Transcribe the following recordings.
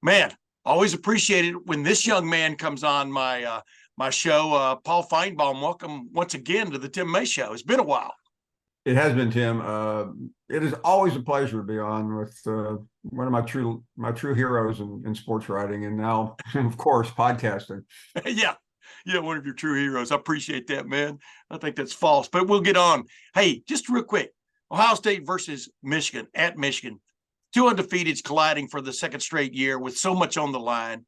Man, always appreciate it when this young man comes on my show. Paul Finebaum, welcome once again to the Tim May Show. It's been a while. It has been, Tim. It is always a pleasure to be on with one of my true heroes in sports writing, and now, of course, podcasting. Yeah, one of your true heroes. I appreciate that, man. I think that's false, but we'll get on. Hey, just real quick, Ohio State versus Michigan at Michigan. Two undefeateds colliding for the second straight year with so much on the line.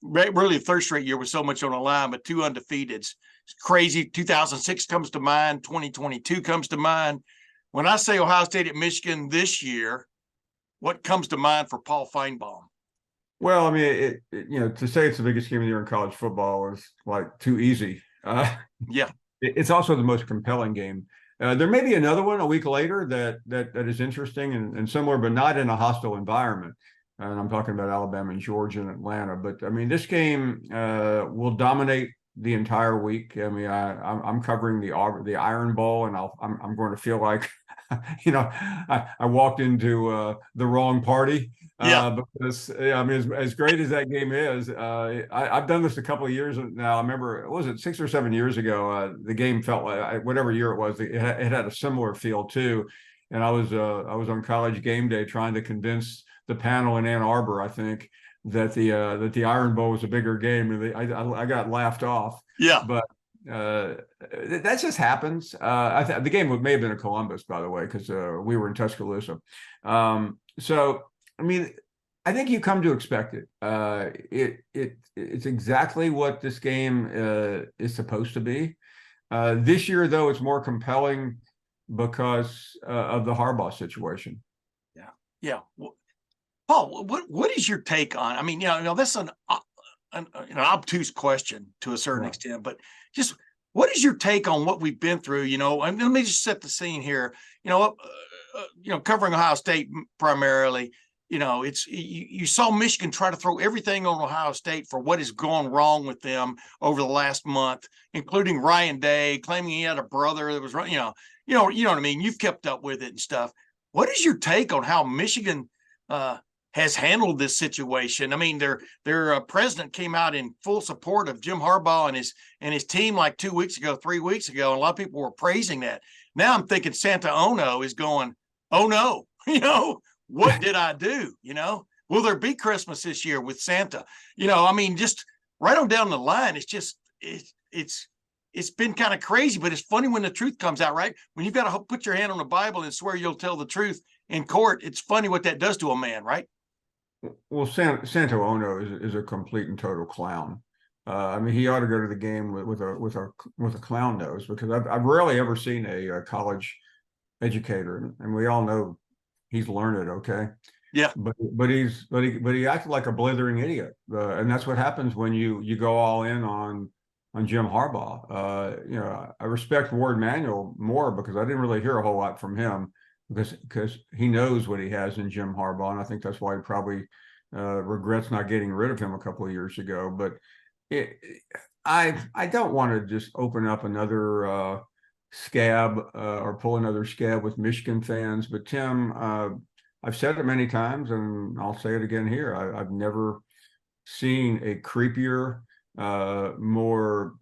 Really, the third straight year with so much on the line, but two undefeateds. It's crazy. 2006 comes to mind. 2022 comes to mind. When I say Ohio State at Michigan this year, what comes to mind for Paul Finebaum? Well, I mean, to say it's the biggest game of the year in college football is like too easy. Yeah. It's also the most compelling game. There may be another one a week later that is interesting and similar, but not in a hostile environment. And I'm talking about Alabama and Georgia and Atlanta. But I mean, this game will dominate the entire week. I mean, I'm covering the Iron Bowl, and I'm going to feel like, I walked into the wrong party. Because I mean, as great as that game is, I've done this a couple of years now. I remember, was it 6 or 7 years ago? The game felt like, whatever year it was, it had a similar feel too. And I was on College Game Day trying to convince the panel in Ann Arbor, I think, that the Iron Bowl was a bigger game, and I got laughed off. Yeah, but that just happens. The game may have been in Columbus, by the way, because we were in Tuscaloosa. So I mean, I think you come to expect it. It's exactly what this game is supposed to be. This year, though, it's more compelling because of the Harbaugh situation. Yeah. Well, Paul, what is your take on? I mean, that's an obtuse question to a certain extent, but just what is your take on what we've been through? And let me just set the scene here. Covering Ohio State primarily. You saw Michigan try to throw everything on Ohio State for what has gone wrong with them over the last month, including Ryan Day claiming he had a brother that was, you know what I mean? You've kept up with it and stuff. What is your take on how Michigan has handled this situation? I mean, their president came out in full support of Jim Harbaugh and his team like 3 weeks ago, and a lot of people were praising that. Now I'm thinking Santa Ono is going, oh no, what did I do? Will there be Christmas this year with Santa? I mean, just right on down the line, it's been kind of crazy, but it's funny when the truth comes out, right? When you've got to put your hand on the Bible and swear you'll tell the truth in court, it's funny what that does to a man, right? Well, Santa Ono is a complete and total clown. I mean, he ought to go to the game with a clown nose, because I've rarely ever seen a college educator, and we all know he's learned, okay? Yeah. But he acted like a blithering idiot, and that's what happens when you go all in on Jim Harbaugh. I respect Ward Manuel more because I didn't really hear a whole lot from him, because he knows what he has in Jim Harbaugh, and I think that's why he probably regrets not getting rid of him a couple of years ago. But I don't want to just open up another scab or pull another scab with Michigan fans. But Tim, I've said it many times, and I'll say it again here. I've never seen a creepier, more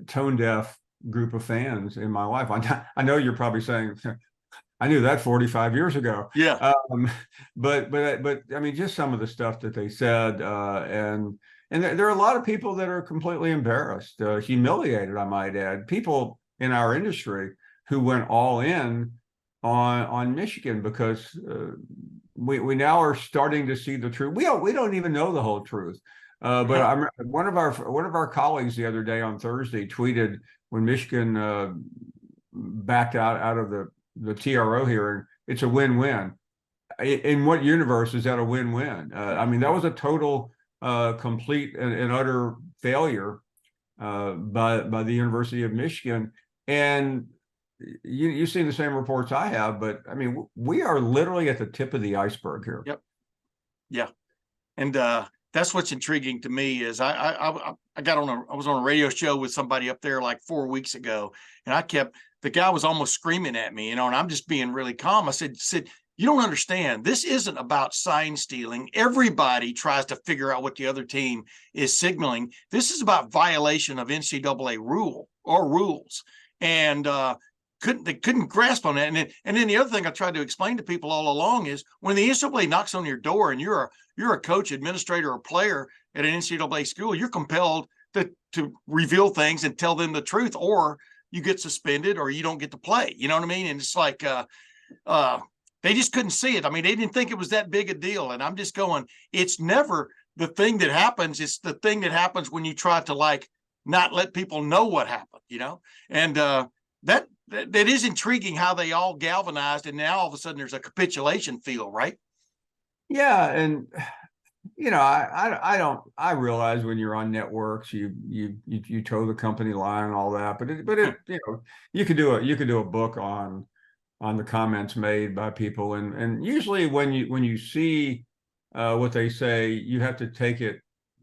tone deaf group of fans in my life. I know you're probably saying, I knew that 45 years ago. Yeah. But I mean, just some of the stuff that they said, and there are a lot of people that are completely embarrassed, humiliated, I might add. People in our industry who went all in on Michigan, because we now are starting to see the truth. We don't even know the whole truth. But one of our colleagues the other day on Thursday tweeted, when Michigan backed out of the TRO hearing, it's a win-win. In what universe is that a win-win? I mean, that was a total, complete and utter failure by the University of Michigan. And you've seen the same reports I have, but I mean, we are literally at the tip of the iceberg here. Yep. Yeah. And that's what's intriguing to me is I was on a radio show with somebody up there like 4 weeks ago, and the guy was almost screaming at me, and I'm just being really calm. I said, you don't understand. This isn't about sign stealing. Everybody tries to figure out what the other team is signaling. This is about violation of NCAA rules. And they couldn't grasp on that. And then the other thing I tried to explain to people all along is when the NCAA knocks on your door and you're a coach, administrator, or player at an NCAA school, you're compelled to reveal things and tell them the truth, or you get suspended or you don't get to play. You know what I mean? And it's like they just couldn't see it. I mean, they didn't think it was that big a deal. And I'm just going, it's never the thing that happens. It's the thing that happens when you try to like not let people know what happened, you know? And that is intriguing how they all galvanized, and now all of a sudden there's a capitulation feel, right? Yeah, and I realize when you're on networks, you toe the company line and all that, but you could do a book on the comments made by people, and usually when you see what they say, you have to take it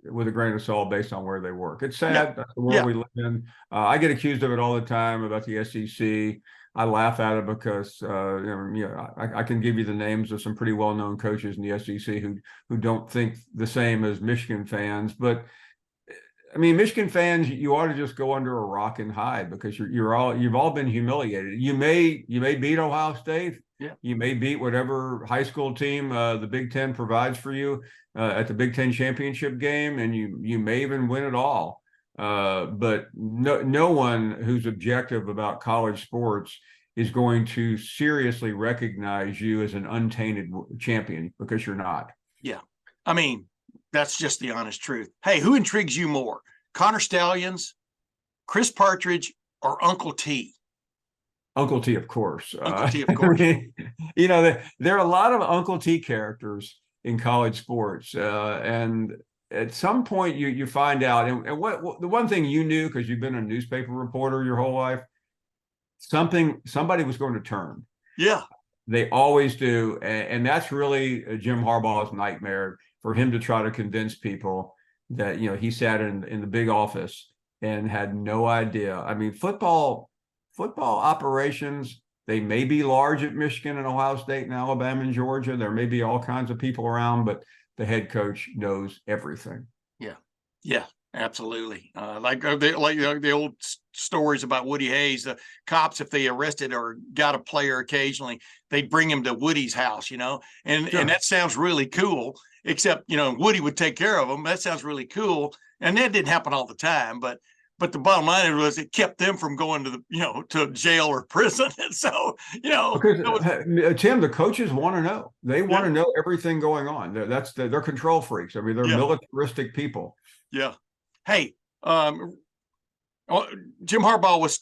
with a grain of salt based on where they work. It's sad. That's the world we live in. I get accused of it all the time about the SEC. I laugh at it because I can give you the names of some pretty well-known coaches in the SEC who don't think the same as Michigan fans. But I mean, Michigan fans, you ought to just go under a rock and hide, because you've all been humiliated. You may beat Ohio State. Yeah. You may beat whatever high school team the Big Ten provides for you at the Big Ten championship game, and you may even win it all. But no one who's objective about college sports is going to seriously recognize you as an untainted champion, because you're not. Yeah. I mean, that's just the honest truth. Hey, who intrigues you more? Connor Stallions, Chris Partridge, or Uncle T? Uncle T, of course. Uncle T, of course. There are a lot of Uncle T characters in college sports. And at some point you find out, and what the one thing you knew, because you've been a newspaper reporter your whole life, somebody was going to turn. Yeah. They always do. And that's really Jim Harbaugh's nightmare, for him to try to convince people that, he sat in the big office and had no idea. I mean, football operations, they may be large at Michigan and Ohio State and Alabama and Georgia. There may be all kinds of people around, but the head coach knows everything. Yeah, absolutely. Like the old stories about Woody Hayes, the cops, if they arrested or got a player occasionally, they'd bring him to Woody's house, and that sounds really cool, except, Woody would take care of them. That sounds really cool. And that didn't happen all the time, but the bottom line was it kept them from going to to jail or prison. And so, because Tim, the coaches want to know. They want to know everything going on. They're control freaks. I mean, they're militaristic people. Yeah. Hey, Jim Harbaugh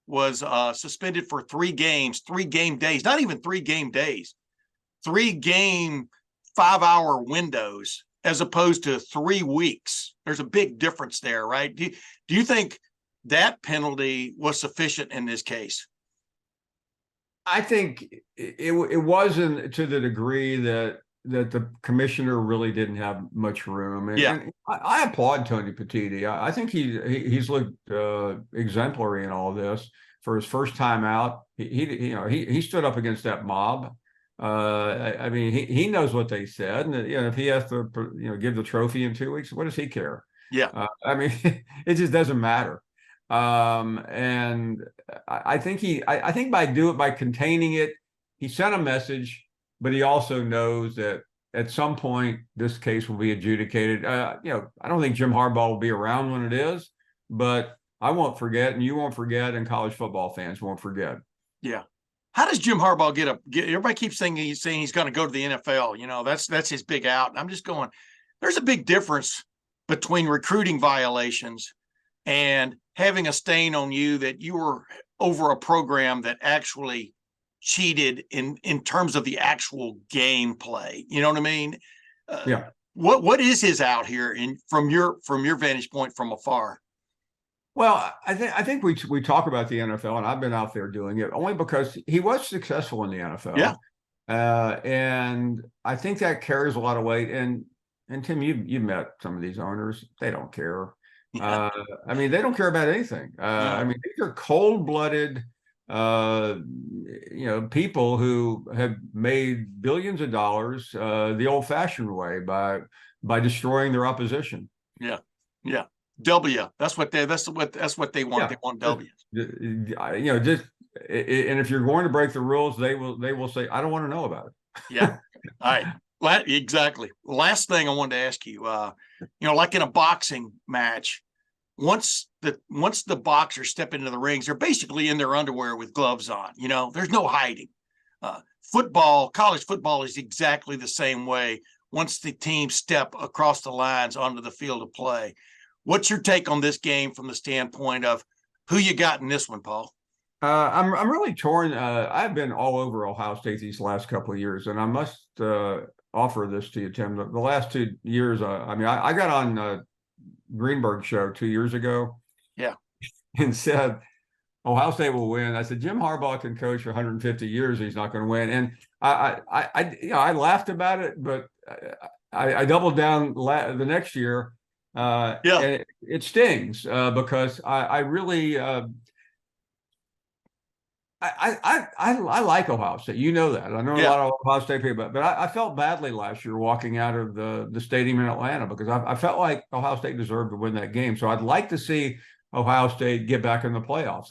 was suspended for 3 games, 3 game days, not even 3 game days, 3 game 5-hour windows, as opposed to 3 weeks. There's a big difference there, right? Do you think that penalty was sufficient in this case? I think it wasn't to the degree that the commissioner really didn't have much room. And I applaud Tony Petitti. I think he's looked exemplary in all this for his first time out. He stood up against that mob. I mean, he knows what they said, and if he has to give the trophy in 2 weeks, what does he care? Yeah. I mean, it just doesn't matter. And I think by containing it, he sent a message, but he also knows that at some point this case will be adjudicated. I don't think Jim Harbaugh will be around when it is, but I won't forget, and you won't forget, and college football fans won't forget. Yeah. How does Jim Harbaugh get everybody keeps saying he's going to go to the NFL. That's his big out. And I'm just going, there's a big difference between recruiting violations and having a stain on you that you were over a program that actually cheated in terms of the actual gameplay. You know what I mean? Yeah. What is his out here from your vantage point from afar? Well, I think we talk about the NFL, and I've been out there doing it only because he was successful in the NFL. Yeah. And I think that carries a lot of weight. And Tim, you've met some of these owners. They don't care. Yeah. I mean, they don't care about anything. I mean, these are cold-blooded people who have made billions of dollars the old-fashioned way by destroying their opposition. Yeah, yeah. W. That's what they want. Yeah. They want W's. Just and if you're going to break the rules, they will say, I don't want to know about it. Yeah. All right. Exactly. Last thing I wanted to ask you, like in a boxing match, once the boxers step into the rings, they're basically in their underwear with gloves on. There's no hiding. College football is exactly the same way. Once the teams step across the lines onto the field of play, what's your take on this game from the standpoint of who you got in this one, Paul? I'm really torn. I've been all over Ohio State these last couple of years, and I must offer this to you, Tim. The last 2 years, I got on Greenberg show 2 years ago. Yeah. And said Ohio State will win. I said Jim Harbaugh can coach for 150 years. He's not going to win. And I laughed about it, but I doubled down the next year. And it stings because I really I like Ohio State. You know that. I know a lot of Ohio State people, but I felt badly last year walking out of the stadium in Atlanta because I felt like Ohio State deserved to win that game. So I'd like to see Ohio State get back in the playoffs.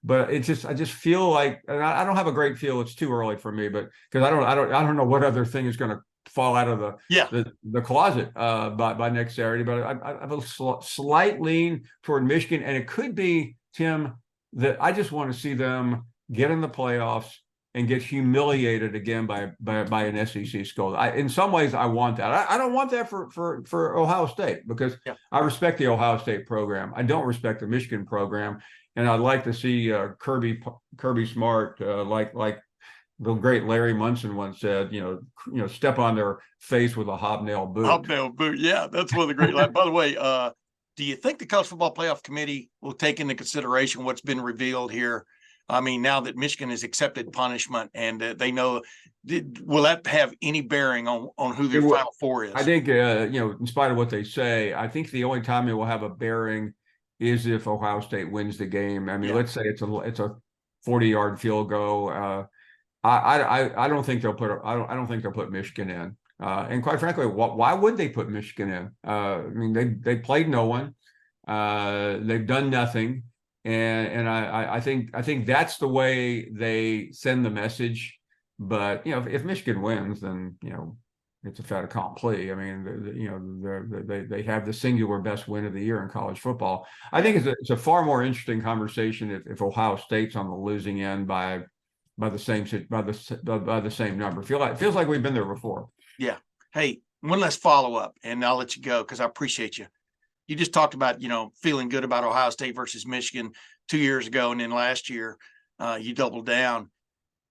But I just feel like, and I don't have a great feel. It's too early for me, but because I don't know what other thing is going to fall out of the closet by next Saturday. But I have a slight lean toward Michigan, and it could be, Tim, that I just want to see them get in the playoffs and get humiliated again by an SEC school. In some ways, I want that. I don't want that for Ohio State because I respect the Ohio State program. I don't respect the Michigan program, and I'd like to see Kirby Smart, like the great Larry Munson once said, step on their face with a hobnail boot. Hobnail boot, yeah, that's one of the great. By the way, do you think the College Football Playoff Committee will take into consideration what's been revealed here? I mean, now that Michigan has accepted punishment and they know, will that have any bearing on who their Final Four is? I think, in spite of what they say, I think the only time it will have a bearing is if Ohio State wins the game. I mean, let's say it's a 40-yard field goal. I don't think they'll put Michigan in. And quite frankly, why would they put Michigan in? I mean, they played no one. They've done nothing. And I think that's the way they send the message. But if Michigan wins, then it's a fait accompli. I mean, they have the singular best win of the year in college football. I think it's a far more interesting conversation if Ohio State's on the losing end by the same number. Feels like we've been there before. Yeah. Hey, one last follow up, and I'll let you go because I appreciate you. You just talked about, feeling good about Ohio State versus Michigan 2 years ago. And then last year, you doubled down.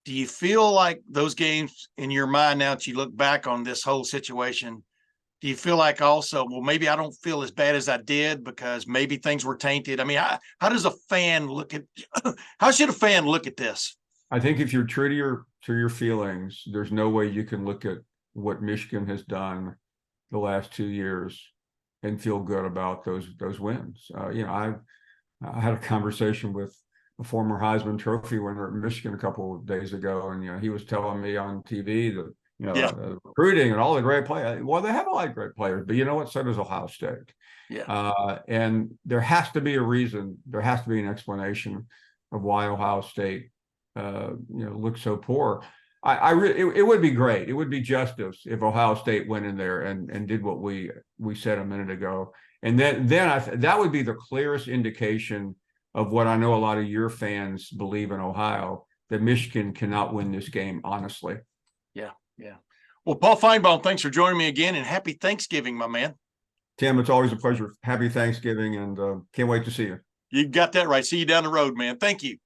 Do you feel like those games in your mind, now that you look back on this whole situation, do you feel like also, well, maybe I don't feel as bad as I did because maybe things were tainted? I mean, how does a fan how should a fan look at this? I think if you're true to your feelings, there's no way you can look at what Michigan has done the last 2 years and feel good about those wins. I had a conversation with a former Heisman Trophy winner at Michigan a couple of days ago, and he was telling me on TV that recruiting and all the great players. Well, they have a lot of great players, but you know what? So does Ohio State. Yeah. And there has to be a reason. There has to be an explanation of why Ohio State looks so poor. It would be great. It would be justice if Ohio State went in there and did what we said a minute ago. And then that would be the clearest indication of what I know a lot of your fans believe in Ohio, that Michigan cannot win this game, honestly. Yeah. Yeah. Well, Paul Finebaum, thanks for joining me again, and happy Thanksgiving, my man. Tim, it's always a pleasure. Happy Thanksgiving, and can't wait to see you. You got that right. See you down the road, man. Thank you.